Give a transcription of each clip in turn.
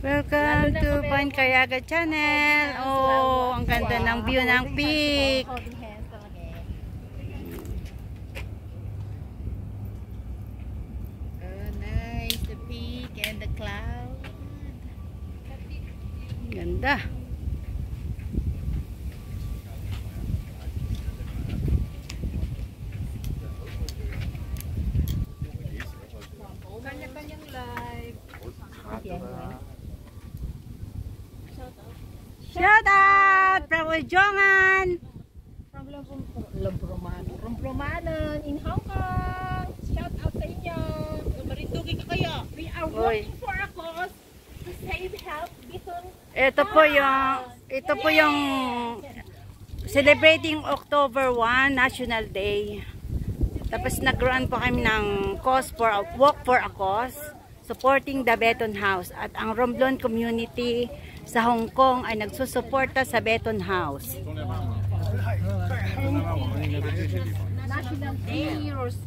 Welcome to Pancayaga Channel. Oh, ang ganda ng view ng peak. Oh, nice, the peak and the cloud. Ganda. Kanya-kanyang live. Shout out from Ujongan. From Lombromanon in Hong Kong. Shout out sa inyo. Marindugi ka kaya. We are working for a cause to save health between. Ito po yung celebrating October 1 National Day. Tapos nag-run po kami ng walk for a cause, supporting the Beton House. At ang Romblon community sa Hong Kong ay nagsusuporta sa Beton House.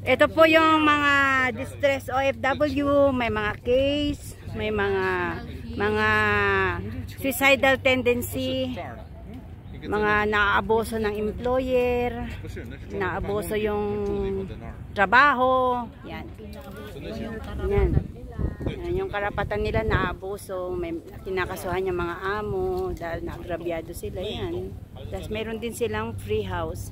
Ito po yung mga distress OFW, may mga case, may mga suicidal tendency, mga naabuso ng employer, naabuso yung trabaho, yan. Yan. Yan yung karapatan nila naabuso, may kinakasuhan yung mga amo dahil naagrabyado sila, yan. Tapos meron din silang free house.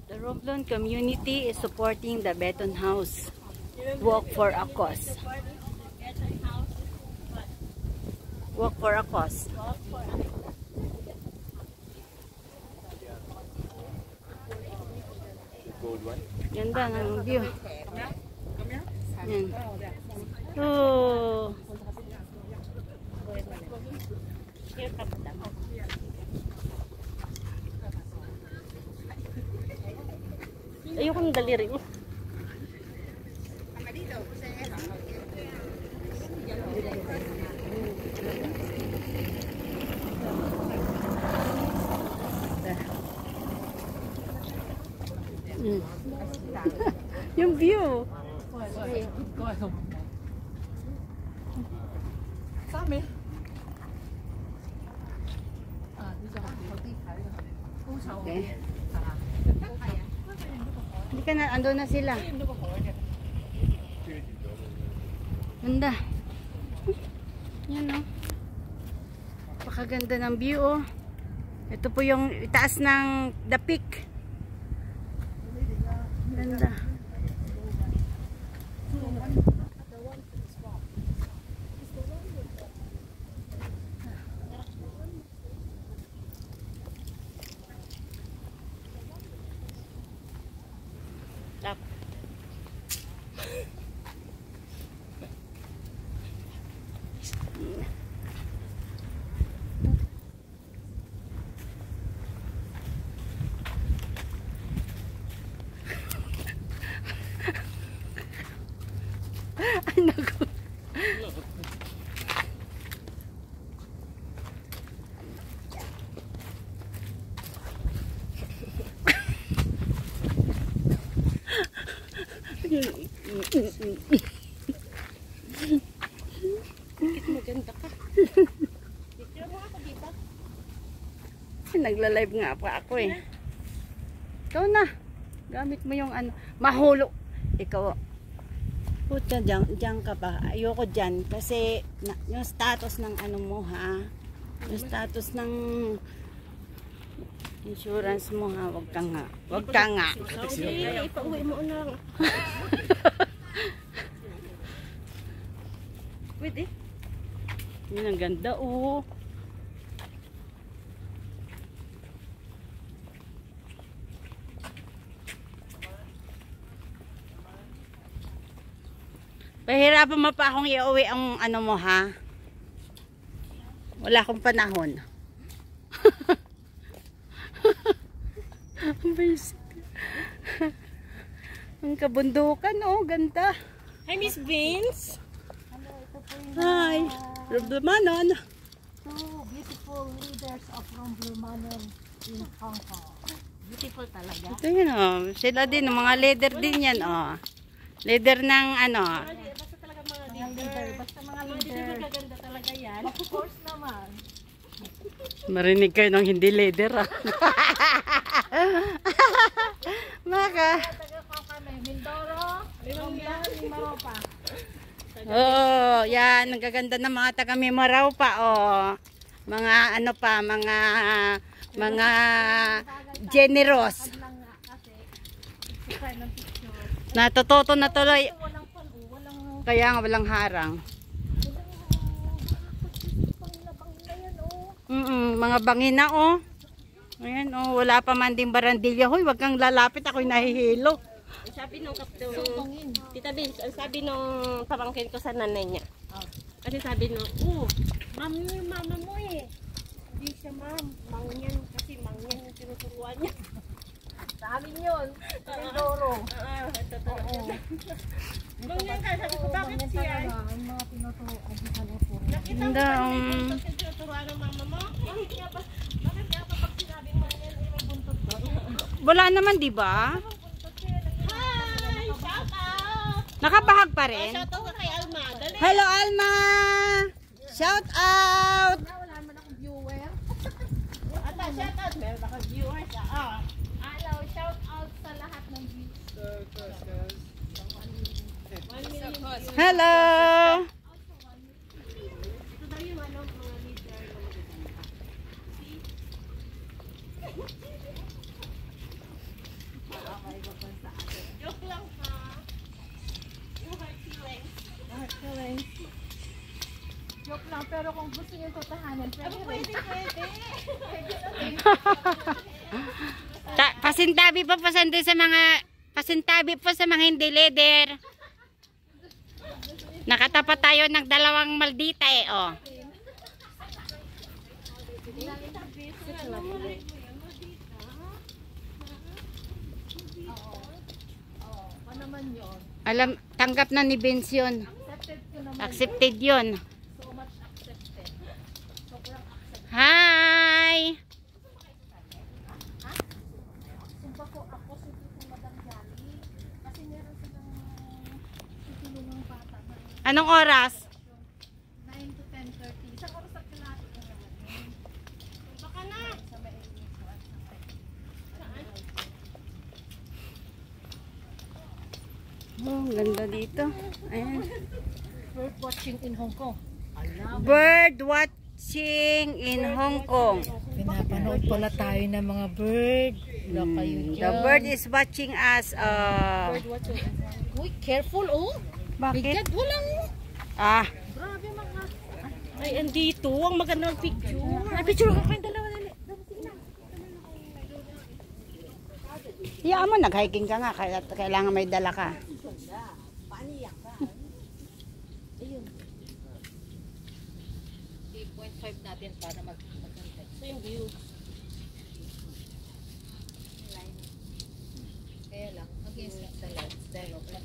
The Romblon community is supporting the Beton House walk for a cause. Walk for a cause. Ganda ng view. Yan. Oh. Ayoko ng daliri mo. Yung view. Sami. Okay. Hindi ka na, ando na sila. Ganda. Yan o. Pakaganda ng view o. Ito po yung itaas ng the peak. Ganda. Tap. Ay, naku. Maganda ka. Picture mo ako dito. Nagla-live nga pa ako eh. Ikaw na. Gamit mo yung ano. Mahulog. Ikaw. Puta, dyan ka ba? Ayoko dyan. Kasi yung status ng ano mo ha. Yung status ng insurance mo ha. Wag ka nga. Wag ka nga. Okay, ipauwi mo na. Pwede. Yun ang ganda oh. Pahirapan mo pa akong iuwi ang ano mo ha. Wala akong panahon. Basic. Ang kabundukan, oh, ganda. Hi, Miss Vince. Hi. Rublumanon. Two beautiful leaders of Rublumanon in Hong Kong. Beautiful talaga. Ito yun, oh. Sila din, mga leader din yan, oh. Leader ng ano. Basta talaga mga Mga leader, basta mga leader. Maganda talaga yan. Of course naman. Marinig kayo ng hindi leader, ah. Maka. Taga ko kami, Mindoro, Limang Maropa. Oh, yan. Ang gaganda ng mga taga Mimaraw pa, oh. Mga ano pa, mga generous. Lang nga kasi, isa ng picture. Natututo na tuloy. Walang walang Kaya nga walang harang. panglabang na yan, oh. Mga bangina, oh. Ayan, oh. Wala pa man din barandilya. Hoy, wag kang lalapit. Ako'y nahihilo. Sabi nung Tita Vince, ang sabi nung pamangkin ko sa nanay niya. Kasi sabi nung, ma'am yung mama mo eh. Hindi siya ma'am, mangyan kasi mangyan yung tinuturuan niya. Sa amin yun, Mindoro. Mangyan ka, sabi ko bakit siya? Ang mga tinuturuan sa po. Nakita mo Ganda, ba yung tinuturuan ng mama mo? Bakit nga pa pag sinabing mangyan ay may buntot ko? Wala naman, di ba? Hi! Shout out! Nakabahag pa rin. Shout out ka kay Alma. Dali! Hello, Alma! Shout out! Wala naman akong viewer. Ata, shout out! Meron ako viewers. Hello, shout out sa lahat ng viewers. Hello! Ito daw yung ano, mga leader. Joke lang ha. Yung heart feelings. Joke lang, pero kung gusto niyo totohanan, Pwede. Pasintabi pa pasintabi po sa mga hindi leader. Nakatapat tayo ng dalawang maldita, eh, oh. naman yun. Alam, tanggap na ni Vince yun. Accepted ko naman. Accepted yun. So much accepted. Sobrang accepted. Hi! Sumpa ko ako si Madam Jolly. Kasi meron silang tutulungang bata na Anong oras? 9 to 10:30. Isang oras at kalahati ko naman yun. Baka na. Sa may Oh, ang ganda dito. Ayan. bird watching in Hong Kong. Bird watching in Hong Kong. Pinapanood pala tayo ng mga bird. The bird is watching us. Uy, careful oh. Bakit? Walang. Ah, Grabe mga. Ay, andito. Ang magandang picture. Ay, picture ko kayong dalawa na. Iyaan mo, nag-hiking ka nga. Kailangan may dala ka. 3.5 natin para maganda. Ito yung view. Kaya lang, against the lights.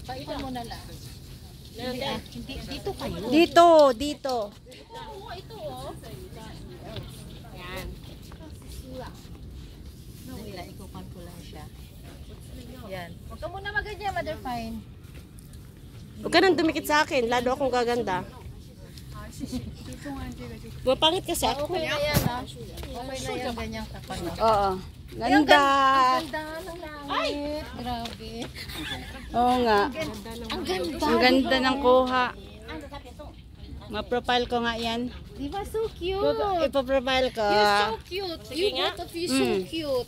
Paipan mo na lang. Hindi, dito kayo. Dito. Ito oh. Yan. Nila, ikukan ko lang siya. Yan. Huwag ka muna maganyan, Mother Fine. Huwag ka nang dumikit sa akin. Lalo akong gaganda. Pangit kasi ako. Okay na yan, ha? Okay na yan, ganyang tapan na. Oo. Ganda. Ang ganda ng langit. Grabe. Oo nga. Ang ganda. Ang ganda ng kuha. Ma-profile ko nga yan. Di ba so cute? Ipo-profile ko. You're so cute. You both of you so cute.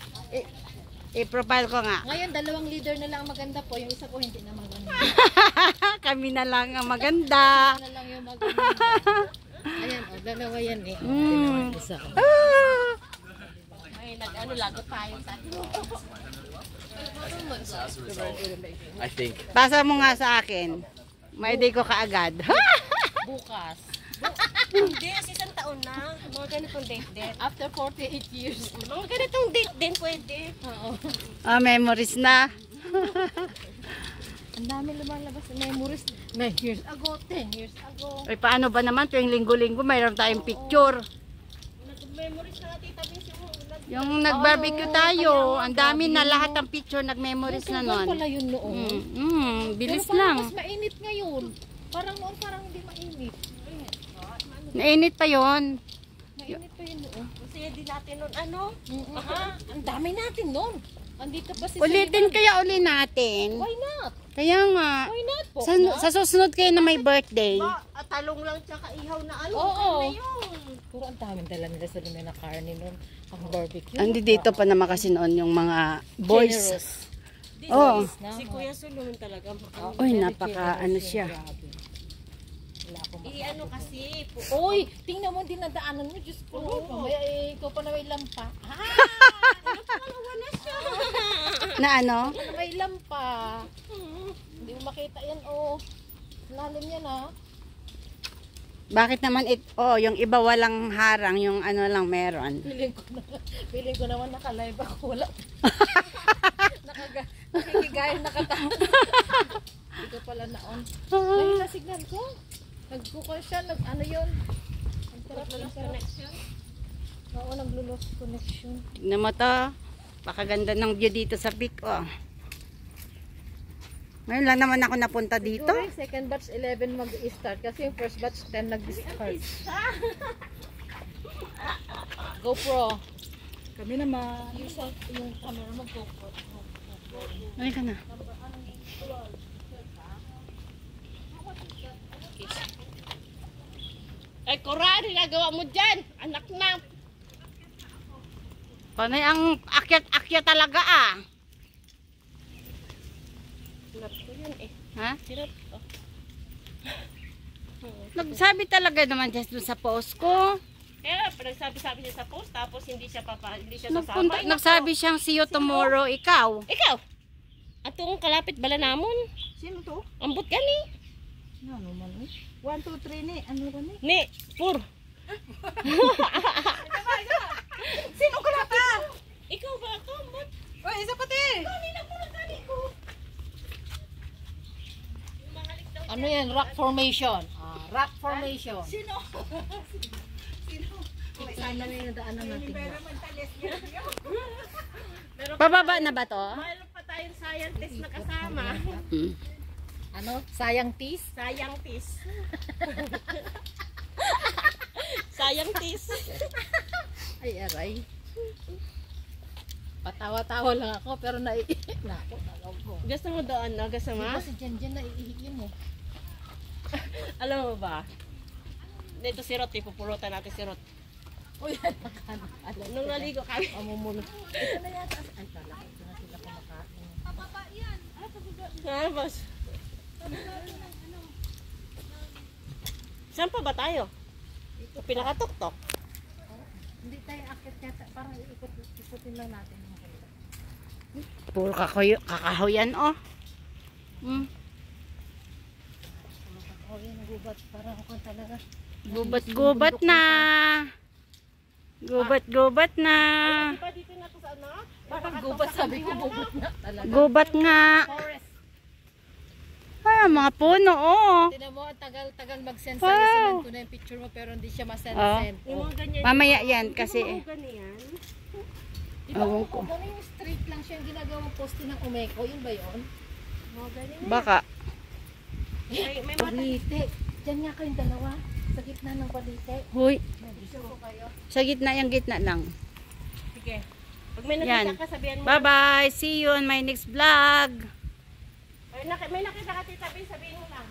I-profile ko nga. Ngayon, dalawang leader na lang ang maganda po. Yung isa po hindi na maganda. Kami na lang ang maganda. Na lang yung maganda. Ayan, oh, dalawa yan eh. Isa. Ay, nag-ano, lagot tayo sa I think. Pasa mo nga sa akin. May ko kaagad. Bukas. Hindi, isang taon na. Mga ganitong date. After 48 years. Mga ganitong date din pwede. Oo. Memories na. Ang dami lumalabas na memories na years ago, 10 years ago. Ay, paano ba naman tuwing linggo-linggo mayroon tayong picture. Nag-memories na Tita Benz Yung nag-barbecue tayo, ang dami na lahat ng picture nag-memories na Tugal nun. pala yun noon. Bilis Pero parang lang. mas mainit ngayon. Parang noon parang hindi mainit. Nainit pa yon. Mainit pa yun noon. Kasi di natin nun ano? Ang dami natin noon. Andito pa si Ulitin kaya uli natin. Why not? Kaya nga. Why not po? Sa susunod kayo na may birthday. Talong lang tsaka ihaw na ano. Oo. Ano yun? Pero ang daming dala nila sa lumen na karne noon. Ang barbecue. Andi dito pa naman kasi noon yung mga boys. Generous. Oh. Si Kuya Solomon talaga. Uy, napaka ano siya. Wala akong I-ano kasi. Uy, tingnan mo din nadaanan mo. Diyos ko. Mamaya ikaw pa na may lampa. Na ano? Na may lampa. Hindi mo makita yan, oh. Lalim yan, ha. Bakit naman yung iba walang harang, yung ano lang meron. Feeling ko naman naka-live ako. Wala. Nakikigayang nakatawa. Ito pala naon. Dahil na signal ko. Nag-google siya. Ano yun? Ang connection. Oo, naglo-lost connection. Tignan mo to. Pakaganda ng view dito sa peak, oh. Ngayon lang naman ako napunta dito. Siguro yung second batch 11 mag-start kasi yung first batch 10 nag-start. GoPro. Kami naman. Yung camera mo GoPro. Ay ka na. Ay, Koran, ginagawa mo dyan. Anak na. Panay ang akyat-akyat talaga, ah. Hirap ko yun eh. Ha? Hirap ko. Nagsabi talaga naman dyan sa post ko. Kaya, nagsabi-sabi siya sa post, tapos hindi siya sasama. Nagsabi siyang see you tomorrow, ikaw. Ikaw! Atong kalapit bala namon. Sino to? Ambot gani. Ano naman eh? 1, 2, 3 ni. Ano rin eh? Ni, pur. Sino ka na pa? Ikaw ba ako, ambot? Uy, isa pati! Ano yan? Rock formation. Rock formation. Sino? Saan na yung nadaanan natin? Pababa na ba to? Mayroon pa tayong scientist na kasama. Ano? Sayang tis? Sayang tis. Sayang tis. Ay, aray. Patawa-tawa lang ako pero naiihi na ako. Gusto mo doon, no? Gusto mo? Diba si Jen naiihi yun eh. Alam mo ba? Dito si Rot, ipupurutan natin si Rot. Uy, nakano. Nung naligo kami. Mamumulot. Ito na yata. Ay, pala. Ito na sila kumakain. Ha, boss? Saan pa ba tayo? Pinakatok-tok. Hindi tayo akit yata. Parang ikutin lang natin. Puro kakahoyan, oh. Oh, yan. Nagubat. Parang ako talaga. Gubat-gubat na. Gubat-gubat na. Di ba dito na to sa ano? Parang gubat. Sabi ko gubat na talaga. Gubat nga. Forest. Ay, mga puno, oh. Tinan mo, ang tagal mag-send Wow. sa'yo. Sinend ko na yung picture mo pero hindi siya masend-send. Yung mga ganyan. Mamaya yan kasi. Yung mga ganyan. Ewan ko. Kung yung straight lang siya yung ginagawang poste ng Umeko, yun ba yun? Mga ganyan. Baka. May mata. Palite. Diyan nga kayong dalawa. Sa gitna ng palite. Huy. Gusto ko kayo. Sa gitna, yung gitna lang. Sige. Pag may Yan. nakita ka, sabihan mo. Bye-bye. See you on my next vlog. May nakita ka, Tita Bin, sabihin mo lang.